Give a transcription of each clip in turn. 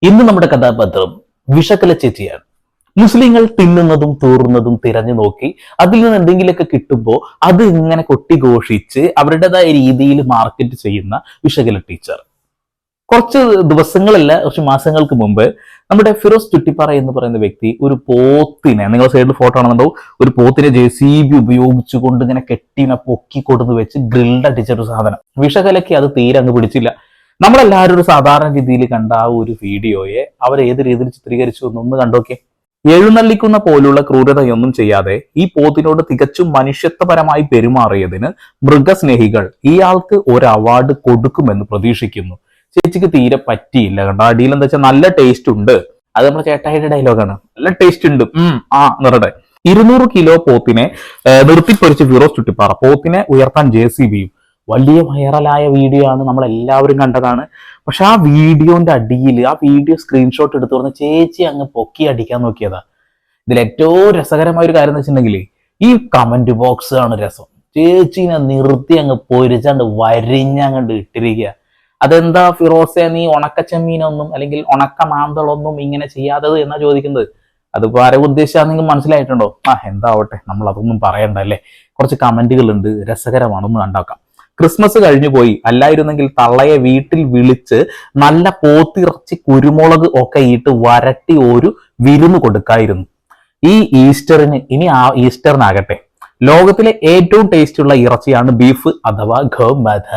ഇന്ന് നമ്മുടെ കഥാപാത്രം വിഷക്കല ചേച്ചിയാണ്. മുസ്ലിങ്ങൾ തിന്നുന്നതും തൂറുന്നതും തിരഞ്ഞു നോക്കി അതിൽ നിന്ന് എന്തെങ്കിലുമൊക്കെ കിട്ടുമ്പോൾ അത് ഇങ്ങനെ കൊട്ടിഘോഷിച്ച് അവരുടേതായ രീതിയിൽ മാർക്കറ്റ് ചെയ്യുന്ന വിഷകല ടീച്ചർ. കുറച്ച് ദിവസങ്ങളല്ല, കുറച്ച് മാസങ്ങൾക്ക് മുമ്പ് നമ്മുടെ ഫിറോസ് ചുട്ടിപ്പാറ എന്ന് പറയുന്ന വ്യക്തി ഒരു പോത്തിനെ, നിങ്ങൾ സൈഡിൽ ഫോട്ടോ ആണെന്നുണ്ടാവും, ഒരു പോത്തിനെ JCB ഉപയോഗിച്ചുകൊണ്ട് ഇങ്ങനെ കെട്ടിനെ പൊക്കി കൊടുന്ന് വെച്ച് ഗ്രിൽഡ് അടിച്ചൊരു സാധനം. വിഷകലയ്ക്ക് അത് തീരെ അങ്ങ് പിടിച്ചില്ല. നമ്മളെല്ലാവരും ഒരു സാധാരണ രീതിയിൽ കണ്ട ആ ഒരു വീഡിയോയെ അവർ ഏത് രീതിയിൽ ചിത്രീകരിച്ചു എന്നൊന്ന് കണ്ടോക്കെ. എഴുന്നള്ളിക്കുന്ന പോലുള്ള ക്രൂരതയൊന്നും ചെയ്യാതെ ഈ പോത്തിനോട് തികച്ചും മനുഷ്യത്വപരമായി പെരുമാറിയതിന് മൃഗസ്നേഹികൾ ഇയാൾക്ക് ഒരു അവാർഡ് കൊടുക്കുമെന്ന് പ്രതീക്ഷിക്കുന്നു. ചേച്ചിക്ക് തീരെ പറ്റിയില്ല കണ്ടോ. അടിയിൽ എന്താ വെച്ചാൽ നല്ല ടേസ്റ്റ് ഉണ്ട്. അത് നമ്മുടെ ചേട്ടായിയുടെ ഡയലോഗാണ്, നല്ല ടേസ്റ്റ് ഉണ്ട് നിറടെ. 200 കിലോ പോത്തിനെ നിർത്തിപ്പൊരിച്ച് ഫിറോസ് ചുട്ടിപ്പാറ. പോത്തിനെ ഉയർത്താൻ JCBയും. വലിയ വൈറലായ വീഡിയോ ആണ്, നമ്മൾ എല്ലാവരും കണ്ടതാണ്. പക്ഷെ ആ വീഡിയോന്റെ അടിയിൽ ആ വീഡിയോ സ്ക്രീൻഷോട്ട് എടുത്തു പറഞ്ഞ ചേച്ചി അങ്ങ് പൊക്കി അടിക്കാൻ നോക്കിയതാ. ഇതിൽ ഏറ്റവും രസകരമായ ഒരു കാര്യം എന്ന് വെച്ചിട്ടുണ്ടെങ്കിൽ ഈ കമന്റ് ബോക്സ് ആണ് രസം. ചേച്ചിനെ നിർത്തി അങ്ങ് പൊരിച്ചാണ്ട് വരിഞ്ഞങ്ങണ്ട് ഇട്ടിരിക്കുക. അതെന്താ ഫിറോസെ, നീ ഉണക്കച്ചെമ്മീനൊന്നും അല്ലെങ്കിൽ ഉണക്ക മാന്തളൊന്നും ഇങ്ങനെ ചെയ്യാത്തത് എന്നാ ചോദിക്കുന്നത്. അതിപ്പോ ആരെ ഉദ്ദേശിച്ചാണെങ്കിൽ മനസ്സിലായിട്ടുണ്ടോ? എന്താവട്ടെ, നമ്മൾ അതൊന്നും പറയണ്ടല്ലേ. കുറച്ച് കമന്റുകൾ ഉണ്ട്, രസകരമാണെന്ന് കണ്ടാക്കാം. ക്രിസ്മസ് കഴിഞ്ഞു പോയി, അല്ലായിരുന്നെങ്കിൽ തള്ളയെ വീട്ടിൽ വിളിച്ച് നല്ല പോത്തിറച്ചി കുരുമുളക് ഒക്കെ ഇട്ട് വരട്ടി ഒരു വിരുന്ന് കൊടുക്കായിരുന്നു. ഈ ഈസ്റ്ററിന്, ഇനി ആ ഈസ്റ്ററിനാകട്ടെ, ലോകത്തിലെ ഏറ്റവും ടേസ്റ്റുള്ള ഇറച്ചിയാണ് ബീഫ് അഥവാ ഗോമാത.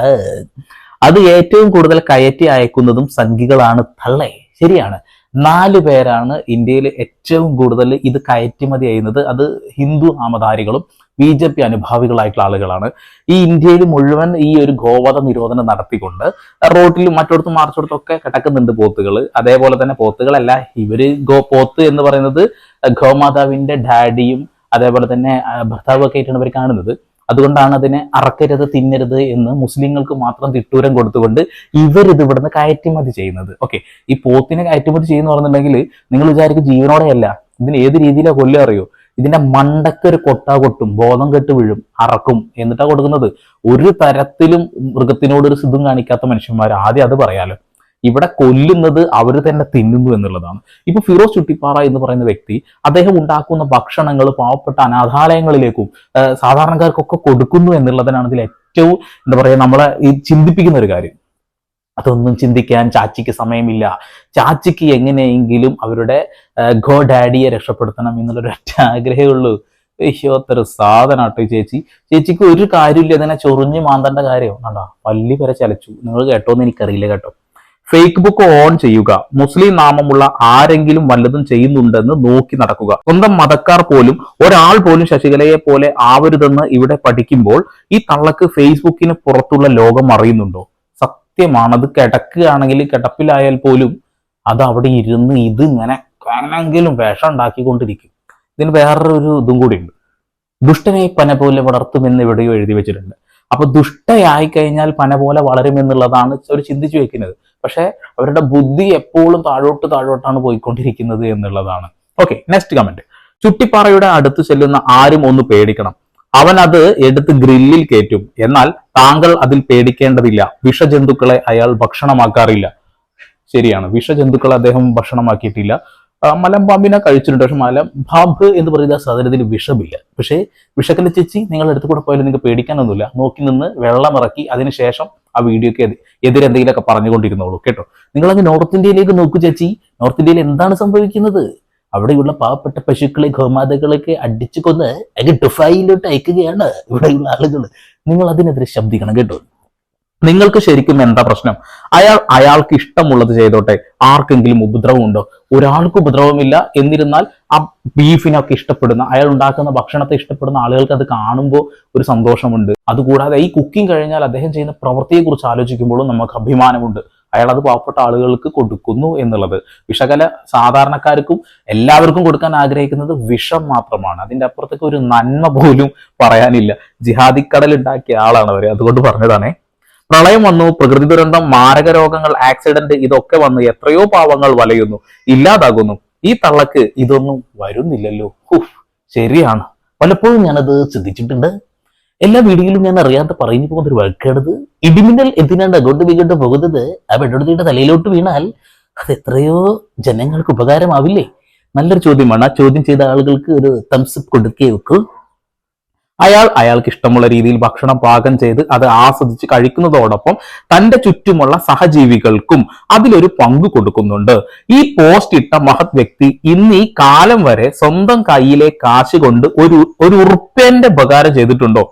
അത് ഏറ്റവും കൂടുതൽ കയറ്റി അയക്കുന്നതും സംഘികളാണ് തള്ളെ. ശരിയാണ്, 4 പേരാണ് ഇന്ത്യയിൽ ഏറ്റവും കൂടുതൽ ഇത് കയറ്റുമതി ചെയ്യുന്നത്. അത് ഹിന്ദു നാമധാരികളും BJP അനുഭാവികളായിട്ടുള്ള ആളുകളാണ്. ഈ ഇന്ത്യയിൽ മുഴുവൻ ഈ ഒരു ഗോവധ നിരോധനം നടത്തിക്കൊണ്ട് റോഡിലും മറ്റോടത്തും മാർച്ചോടത്തൊക്കെ കിടക്കുന്നുണ്ട് പോത്തുകൾ. അതേപോലെ തന്നെ പോത്തുകളല്ല, ഇവര് പോത്ത് എന്ന് പറയുന്നത് ഗോമാതാവിന്റെ ഡാഡിയും അതേപോലെ തന്നെ ഭർത്താവും ഒക്കെ ആയിട്ടാണ് ഇവർ കാണുന്നത്. അതുകൊണ്ടാണ് അതിനെ അറക്കരുത്, തിന്നരുത് എന്ന് മുസ്ലിങ്ങൾക്ക് മാത്രം തിട്ടൂരം കൊടുത്തുകൊണ്ട് ഇവരിത് ഇവിടുന്ന് കയറ്റുമതി ചെയ്യുന്നത്. ഓക്കെ, ഈ പോത്തിനെ കയറ്റുമതി ചെയ്യുന്ന പറഞ്ഞിട്ടുണ്ടെങ്കിൽ നിങ്ങൾ വിചാരിക്കും ജീവനോടെയല്ല, ഇതിന് ഏത് രീതിയിലാണ് കൊല്ലുക അറിയോ? ഇതിന്റെ മണ്ടക്ക് ഒരു കൊട്ടാ കൊട്ടും, ബോധം കെട്ട് വീഴും, അറക്കും, എന്നിട്ടാ കൊടുക്കുന്നത്. ഒരു തരത്തിലും മൃഗത്തിനോട് ഒരു സുഖം കാണിക്കാത്ത മനുഷ്യന്മാർ, ആദ്യം അത് പറയാലോ. ഇവിടെ കൊല്ലുന്നത് അവർ തന്നെ തിന്നുന്നു എന്നുള്ളതാണ്. ഇപ്പൊ ഫിറോസ് ചുട്ടിപ്പാറ എന്ന് പറയുന്ന വ്യക്തി അദ്ദേഹം ഉണ്ടാക്കുന്ന ഭക്ഷണങ്ങൾ പാവപ്പെട്ട അനാഥാലയങ്ങളിലേക്കും സാധാരണക്കാർക്കൊക്കെ കൊടുക്കുന്നു എന്നുള്ളതിനാണ് ഇതിൽ ഏറ്റവും എന്താ പറയാ നമ്മളെ ഈ ചിന്തിപ്പിക്കുന്ന ഒരു കാര്യം. അതൊന്നും ചിന്തിക്കാൻ ചാച്ചിക്ക് സമയമില്ല. ചാച്ചിക്ക് എങ്ങനെയെങ്കിലും അവരുടെ ഗോ ഡാഡിയെ രക്ഷപ്പെടുത്തണം എന്നുള്ളൊരൊറ്റ ആഗ്രഹമേ ഉള്ളൂ. അയ്യോത്തൊരു സാധനാട്ടോ ചേച്ചി. ചേച്ചിക്ക് ഒരു കാര്യമില്ല ഇതിനെ ചൊറിഞ്ഞ് മാന്തേണ്ട കാര്യം. കണ്ടോ, പല്ലി വരെ ചലച്ചു. നിങ്ങൾ കേട്ടോന്ന് എനിക്കറിയില്ല കേട്ടോ. ഫേക്ക് ബുക്ക് ഓൺ ചെയ്യുക, മുസ്ലിം നാമമുള്ള ആരെങ്കിലും വല്ലതും ചെയ്യുന്നുണ്ടെന്ന് നോക്കി നടക്കുക. സ്വന്തം മതക്കാർ പോലും, ഒരാൾ പോലും ശശികലയെ പോലെ ആവരുതെന്ന് ഇവിടെ പഠിക്കുമ്പോൾ ഈ തള്ളക്ക് ഫേസ്ബുക്കിന് പുറത്തുള്ള ലോകം അറിയുന്നുണ്ടോ? സത്യമാണ്. അത് കിടക്കുകയാണെങ്കിൽ കിടപ്പിലായാൽ പോലും അത് അവിടെ ഇരുന്ന് ഇത് ഇങ്ങനെ എങ്ങനെങ്കിലും വേഷം ഉണ്ടാക്കിക്കൊണ്ടിരിക്കും. ഇതിന് വേറൊരു ഇതും കൂടി ഉണ്ട്. ദുഷ്ടനെ പന പോലെ വളർത്തുമെന്ന് എവിടെയോ എഴുതി വെച്ചിട്ടുണ്ട്. അപ്പൊ ദുഷ്ടയായി കഴിഞ്ഞാൽ പന പോലെ വളരുമെന്നുള്ളതാണ് അവർ ചിന്തിച്ചു വെക്കുന്നത്. പക്ഷെ അവരുടെ ബുദ്ധി എപ്പോഴും താഴോട്ടാണ് പോയിക്കൊണ്ടിരിക്കുന്നത് എന്നുള്ളതാണ്. Okay, next comment. ചുട്ടിപ്പാറയുടെ അടുത്ത് ചെല്ലുന്ന ആരും ഒന്ന് പേടിക്കണം. അവൻ അത് എടുത്ത് ഗ്രില്ലിൽ കയറ്റും. എന്നാൽ താങ്കൾ അതിൽ പേടിക്കേണ്ടതില്ല. വിഷജന്തുക്കളെ അയാൾ ഭക്ഷണമാക്കാറില്ല. ശരിയാണ്, വിഷജന്തുക്കളെ അദ്ദേഹം ഭക്ഷണമാക്കിയിട്ടില്ല. മലമ്പാമ്പിനെ കഴിച്ചിട്ടുണ്ട്. പക്ഷെ മലമ്പാമ്പ് എന്ന് പറയുന്ന സാധനത്തിൽ വിഷമില്ല. പക്ഷേ വിഷക്കല ചേച്ചി, നിങ്ങൾ അടുത്ത് കൂടെ പോയാലും നിങ്ങൾക്ക് പേടിക്കാനൊന്നുമില്ല. നോക്കി നിന്ന് വെള്ളം ഇറക്കി അതിനുശേഷം ആ വീഡിയോക്ക് എതിരെന്തെങ്കിലുമൊക്കെ പറഞ്ഞുകൊണ്ടിരുന്നോളൂ കേട്ടോ. നിങ്ങൾ അങ്ങ് നോർത്ത് ഇന്ത്യയിലേക്ക് നോക്കൂ ചേച്ചി. നോർത്ത് ഇന്ത്യയിൽ എന്താണ് സംഭവിക്കുന്നത്? അവിടെയുള്ള പാവപ്പെട്ട പശുക്കളെ, ഗോമാതകളൊക്കെ അടിച്ചു കൊന്ന് അതിന് ഡുഫായിലോട്ട് അയക്കുകയാണ് ഇവിടെയുള്ള ആളുകൾ. നിങ്ങൾ അതിനെതിരെ ശബ്ദിക്കണം കേട്ടോ. നിങ്ങൾക്ക് ശരിക്കും എന്താ പ്രശ്നം? അയാൾക്ക് ഇഷ്ടമുള്ളത് ചെയ്തോട്ടെ. ആർക്കെങ്കിലും ഉപദ്രവം ഉണ്ടോ? ഒരാൾക്ക് ഉപദ്രവമില്ല. എന്നിരുന്നാൽ ആ ബീഫിനൊക്കെ ഇഷ്ടപ്പെടുന്ന, അയാൾ ഉണ്ടാക്കുന്ന ഭക്ഷണത്തെ ഇഷ്ടപ്പെടുന്ന ആളുകൾക്ക് അത് കാണുമ്പോൾ ഒരു സന്തോഷമുണ്ട്. അതുകൂടാതെ ഈ കുക്കിംഗ് കഴിഞ്ഞാൽ അദ്ദേഹം ചെയ്യുന്ന പ്രവൃത്തിയെ കുറിച്ച് ആലോചിക്കുമ്പോഴും നമുക്ക് അഭിമാനമുണ്ട്. അയാൾ അത് പാവപ്പെട്ട ആളുകൾക്ക് കൊടുക്കുന്നു എന്നുള്ളത്. വിഷകല സാധാരണക്കാർക്കും എല്ലാവർക്കും കൊടുക്കാൻ ആഗ്രഹിക്കുന്നത് വിഷം മാത്രമാണ്. അതിന്റെ അപ്പുറത്തേക്ക് ഒരു നന്മ പോലും പറയാനില്ല. ജിഹാദിക്കടൽ ഉണ്ടാക്കിയ ആളാണ് അവർ. അതുകൊണ്ട് പറഞ്ഞതാണേ. പ്രളയം വന്നു, പ്രകൃതി ദുരന്തം, മാരക രോഗങ്ങൾ, ആക്സിഡന്റ്, ഇതൊക്കെ വന്ന് എത്രയോ പാവങ്ങൾ വലയുന്നു, ഇല്ലാതാകുന്നു. ഈ തള്ളക്ക് ഇതൊന്നും വരുന്നില്ലല്ലോ. ശരിയാണ്, പലപ്പോഴും ഞാനത് ചിന്തിച്ചിട്ടുണ്ട്. എല്ലാ വീഡിയോയിലും ഞാൻ അറിയാതെ പറഞ്ഞു പോകുന്നൊരു വാക്കാണത്. ഇടിമിന്നൽ എന്തിനാണ് അങ്ങോട്ട് വീങ്ങോട്ട് പോകുന്നത്? ആ പെട്ടെടുത്തിട്ട് തലയിലോട്ട് വീണാൽ അത് എത്രയോ ജനങ്ങൾക്ക് ഉപകാരമാവില്ലേ? നല്ലൊരു ചോദ്യമാണ്. ആ ചോദ്യം ചെയ്ത ആളുകൾക്ക് ഒരു തംസപ്പ് കൊടുക്കേ വെക്കൂ. അയാൾക്ക് ഇഷ്ടമുള്ള രീതിയിൽ ഭക്ഷണം പാകം ചെയ്ത് അത് ആസ്വദിച്ച് കഴിക്കുന്നതോടൊപ്പം തന്റെ ചുറ്റുമുള്ള സഹജീവികൾക്കും അതിലൊരു പങ്ക് കൊടുക്കുന്നുണ്ട്. ഈ പോസ്റ്റ് ഇട്ട മഹത് വ്യക്തി ഇന്ന് ഈ കാലം വരെ സ്വന്തം കയ്യിലെ കാശ് കൊണ്ട് ഒരു ഉറുപ്പ്യന്റെ ഉപകാരം ചെയ്തിട്ടുണ്ടോ?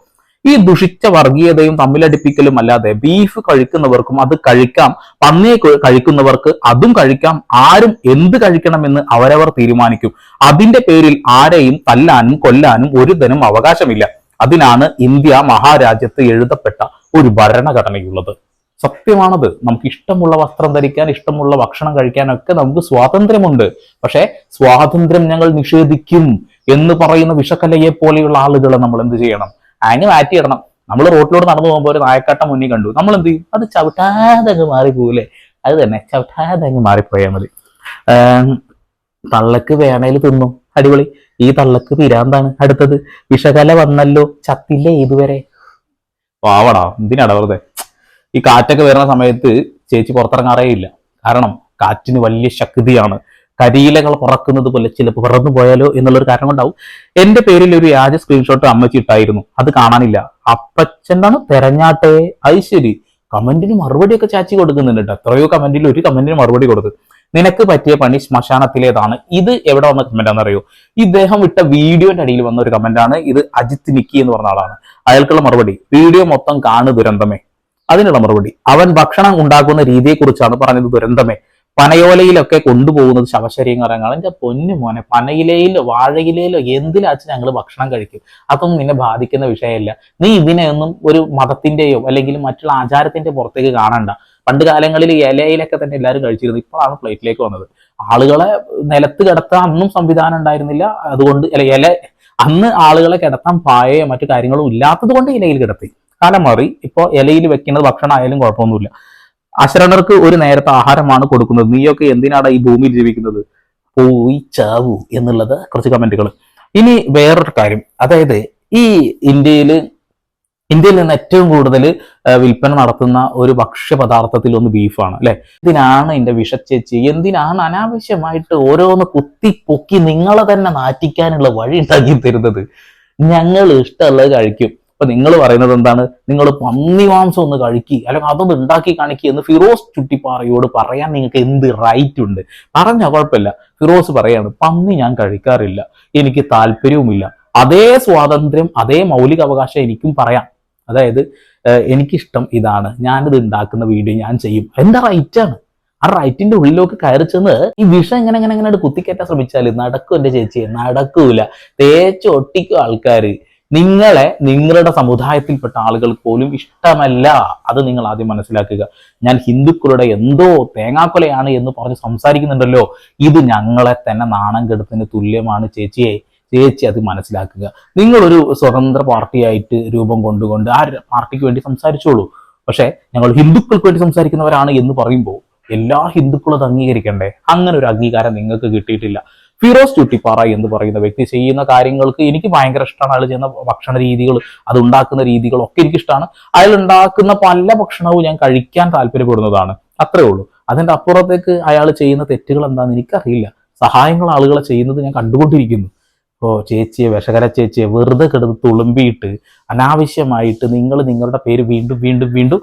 ഈ ദുഷിച്ച വർഗീയതയും തമ്മിലടിപ്പിക്കലും അല്ലാതെ ബീഫ് കഴിക്കുന്നവർക്കും അത് കഴിക്കാം, പന്നിയെ കഴിക്കുന്നവർക്ക് അതും കഴിക്കാം, ആരും എന്ത് കഴിക്കണമെന്ന് അവരവർ തീരുമാനിക്കും. അതിന്റെ പേരിൽ ആരെയും തല്ലാനും കൊല്ലാനും ഒരുതനും അവകാശമില്ല. അതിനാണ് ഇന്ത്യ മഹാരാജ്യത്ത് എഴുതപ്പെട്ട ഒരു ഭരണഘടനയുള്ളത്. സത്യമാണത്. നമുക്ക് ഇഷ്ടമുള്ള വസ്ത്രം ധരിക്കാൻ, ഇഷ്ടമുള്ള ഭക്ഷണം കഴിക്കാനൊക്കെ നമുക്ക് സ്വാതന്ത്ര്യമുണ്ട്. പക്ഷെ സ്വാതന്ത്ര്യം ഞങ്ങൾ നിഷേധിക്കും എന്ന് പറയുന്ന വിഷക്കലയെ പോലെയുള്ള ആളുകളെ നമ്മൾ എന്ത് ചെയ്യണം? അതിന് മാറ്റിയിടണം. നമ്മൾ റോട്ടിലൂടെ നടന്നു പോകുമ്പോൾ ഒരു നായക്കാട്ടം മുന്നിൽ കണ്ടു, നമ്മൾ എന്ത് ചെയ്യും? അത് ചവിട്ടാതെ അങ്ങ് മാറിപ്പോകൂലേ? അത് തന്നെ, ചവിട്ടാതെ അങ്ങ് മാറിപ്പോയാൽ മതി. തള്ളക്ക് വേണേൽ തിന്നു, അടിപൊളി. ഈ തള്ളക്ക് പിരാന്താണ്. അടുത്തത് വിഷകല വന്നല്ലോ, ചത്തില്ലേ ഇതുവരെ? പാവടാ, എന്തിനാടാ വെറുതെ. ഈ കാറ്റൊക്കെ വരുന്ന സമയത്ത് ചേച്ചി പുറത്തിറങ്ങാറേ ഇല്ല. കാരണം കാറ്റിന് വലിയ ശക്തിയാണ്. കരിയിലകൾ പറക്കുന്നത് പോലെ ചിലപ്പോൾ പറന്നു പോയാലോ എന്നുള്ളൊരു കാരണം കൊണ്ടാവും. എന്റെ പേരിൽ ഒരു വ്യാജ സ്ക്രീൻഷോട്ട് അമ്മച്ചി ഇട്ടായിരുന്നു, അത് കാണാനില്ല. അപ്പച്ചനാണ് തെരഞ്ഞാട്ടെ. അത് ശരി. കമന്റിന് മറുപടിയൊക്കെ ചാച്ചി കൊടുക്കുന്നുണ്ട് കേട്ടോ. എത്രയോ കമന്റിൽ ഒരു കമന്റിന് മറുപടി കൊടുത്തു. നിനക്ക് പറ്റിയ പണി ശ്മശാനത്തിലേതാണ്. ഇത് എവിടെ വന്ന കമന്റ് ആണെന്നറിയോ? ഇദ്ദേഹം ഇട്ട വീഡിയോന്റെ അടിയിൽ വന്ന ഒരു കമന്റാണ് ഇത്. അജിത്ത് നിക്കി എന്ന് പറഞ്ഞ ആളാണ്. അയാൾക്കുള്ള മറുപടി, വീഡിയോ മൊത്തം കാണു ദുരന്തമേ. അതിനുള്ള മറുപടി, അവൻ ഭക്ഷണം ഉണ്ടാക്കുന്ന രീതിയെക്കുറിച്ചാണ് പറഞ്ഞത്. ദുരന്തമേ, പനയോലയിലൊക്കെ കൊണ്ടുപോകുന്നത് ശവശരീരങ്ങളാണ്. എന്റെ പൊന്നു മോനെ, പനയിലയിലോ വാഴയിലയിലോ എന്തിലാച്ച് ഞങ്ങൾ ഭക്ഷണം കഴിക്കും. അതൊന്നും നിന്നെ ബാധിക്കുന്ന വിഷയമല്ല. നീ ഇതിനെയൊന്നും ഒരു മതത്തിന്റെയോ അല്ലെങ്കിൽ മറ്റുള്ള ആചാരത്തിന്റെ പുറത്തേക്ക് കാണണ്ട. പണ്ട് കാലങ്ങളിൽ ഇലയിലൊക്കെ തന്നെ എല്ലാവരും കഴിച്ചിരുന്നു. ഇപ്പോഴാണ് പ്ലേറ്റിലേക്ക് വന്നത്. ആളുകളെ നിലത്ത് കിടത്താൻ അന്നും സംവിധാനം ഉണ്ടായിരുന്നില്ല. അതുകൊണ്ട് ഇല അന്ന് ആളുകളെ കിടത്താൻ പായയോ മറ്റു കാര്യങ്ങളും ഇല്ലാത്തത് കൊണ്ട് ഇലയിൽ കിടത്തി. കാലം മാറി. ഇപ്പോൾ ഇലയിൽ വെക്കുന്നത് ഭക്ഷണം ആയാലും കുഴപ്പമൊന്നുമില്ല. അശരണർക്ക് ഒരു നേരത്തെ ആഹാരമാണ് കൊടുക്കുന്നത്. നീയൊക്കെ എന്തിനാണ് ഈ ഭൂമിയിൽ ജീവിക്കുന്നത്? പോയി ചാവൂ എന്നുള്ളത് കുറച്ച് കമന്റുകൾ. ഇനി വേറൊരു കാര്യം, അതായത് ഈ ഇന്ത്യയിൽ നിന്ന് ഏറ്റവും കൂടുതൽ വിൽപ്പന നടത്തുന്ന ഒരു ഭക്ഷ്യപദാർത്ഥത്തിൽ ഒന്ന് ബീഫാണ് അല്ലെ? ഇതിനാണ് എന്റെ വിഷച്ചേച്ചി, എന്തിനാണ് അനാവശ്യമായിട്ട് ഓരോന്ന് കുത്തി പൊക്കി നിങ്ങളെ തന്നെ നാറ്റിക്കാനുള്ള വഴി ഉണ്ടാക്കി തരുന്നത്? ഞങ്ങൾ ഇഷ്ടമുള്ളത് കഴിക്കും. അപ്പൊ നിങ്ങൾ പറയുന്നത് എന്താണ്? നിങ്ങൾ പന്നി മാംസം ഒന്ന് കഴിക്കി, അല്ലെങ്കിൽ അതൊന്ന് ഉണ്ടാക്കി കാണിക്കുക എന്ന് ഫിറോസ് ചുട്ടിപ്പാറയോട് പറയാൻ നിങ്ങൾക്ക് എന്ത് റൈറ്റ് ഉണ്ട്? പറഞ്ഞ കുഴപ്പമില്ല. ഫിറോസ് പറയാണ്, പന്നി ഞാൻ കഴിക്കാറില്ല, എനിക്ക് താല്പര്യവുമില്ല. അതേ സ്വാതന്ത്ര്യം, അതേ മൗലിക അവകാശം എനിക്കും പറയാം. അതായത് എനിക്കിഷ്ടം ഇതാണ്, ഞാനിത് ഉണ്ടാക്കുന്ന വീഡിയോ ഞാൻ ചെയ്യും, എന്റെ റൈറ്റാണ്. ആ റൈറ്റിന്റെ ഉള്ളിലേക്ക് കയറി ചെന്ന് ഈ വിഷം എങ്ങനെ കുത്തിക്കയറ്റാൻ ശ്രമിച്ചാൽ നടക്കും എന്റെ ചേച്ചിയെ? നടക്കൂല. തേച്ചൊട്ടിക്കും ആൾക്കാർ. നിങ്ങളെ നിങ്ങളുടെ സമുദായത്തിൽപ്പെട്ട ആളുകൾക്ക് പോലും ഇഷ്ടമല്ല. അത് നിങ്ങൾ ആദ്യം മനസ്സിലാക്കുക. ഞാൻ ഹിന്ദുക്കളുടെ എന്തോ തേങ്ങാക്കൊലയാണ് എന്ന് പറഞ്ഞ് സംസാരിക്കുന്നുണ്ടല്ലോ, ഇത് ഞങ്ങളെ തന്നെ നാണം കെടുത്തിന് തുല്യമാണ് ചേച്ചി അത് മനസ്സിലാക്കുക. നിങ്ങളൊരു സ്വതന്ത്ര പാർട്ടിയായിട്ട് രൂപം കൊണ്ടുകൊണ്ട് ആ പാർട്ടിക്ക് വേണ്ടി സംസാരിച്ചോളൂ. പക്ഷെ ഞങ്ങൾ ഹിന്ദുക്കൾക്ക് വേണ്ടി സംസാരിക്കുന്നവരാണ് എന്ന് പറയുമ്പോൾ എല്ലാ ഹിന്ദുക്കളും അത് അംഗീകരിക്കണ്ടേ? അങ്ങനെ ഒരു അംഗീകാരം നിങ്ങൾക്ക് കിട്ടിയിട്ടില്ല. ഫിറോസ് ചുട്ടിപ്പാറ എന്ന് പറയുന്ന വ്യക്തി ചെയ്യുന്ന കാര്യങ്ങൾക്ക് എനിക്ക് ഭയങ്കര ഇഷ്ടമാണ്. അയാൾ ചെയ്യുന്ന ഭക്ഷണ രീതികൾ, അത് ഉണ്ടാക്കുന്ന രീതികളൊക്കെ എനിക്കിഷ്ടമാണ്. അയാൾ ഉണ്ടാക്കുന്ന പല ഭക്ഷണവും ഞാൻ കഴിക്കാൻ താല്പര്യപ്പെടുന്നതാണ്. അത്രേ ഉള്ളൂ. അതിന്റെ അപ്പുറത്തേക്ക് അയാൾ ചെയ്യുന്ന തെറ്റുകൾ എന്താണെന്ന് എനിക്കറിയില്ല. സഹായങ്ങൾ ആളുകളെ ചെയ്യുന്നത് ഞാൻ കണ്ടുകൊണ്ടിരിക്കുന്നു. ഇപ്പോൾ ചേച്ചിയെ, വിഷകര ചേച്ചിയെ വെറുതെ കിടന്ന് തുളുമ്പിയിട്ട് അനാവശ്യമായിട്ട് നിങ്ങൾ നിങ്ങളുടെ പേര് വീണ്ടും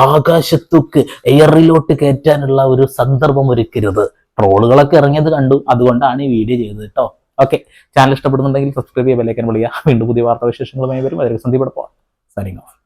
ആകാശത്തേക്ക് എയറിലോട്ട് കയറ്റാനുള്ള ഒരു സന്ദർഭം ഒരുക്കരുത്. ട്രോളുകളൊക്കെ ഇറങ്ങിയത് കണ്ടു, അതുകൊണ്ടാണ് ഈ വീഡിയോ ചെയ്തത് കേട്ടോ. ഓക്കെ, ചാനൽ ഇഷ്ടപ്പെടുന്നുണ്ടെങ്കിൽ സബ്സ്ക്രൈബ് ചെയ്യുക, ബെല്ലൈക്കൻ വിളിക്കുക. വീണ്ടും പുതിയ വാർത്താവിശേഷങ്ങളുമായി വരും. അതിൽ സന്ദീപ് സൈനിങ് ഓഫ്.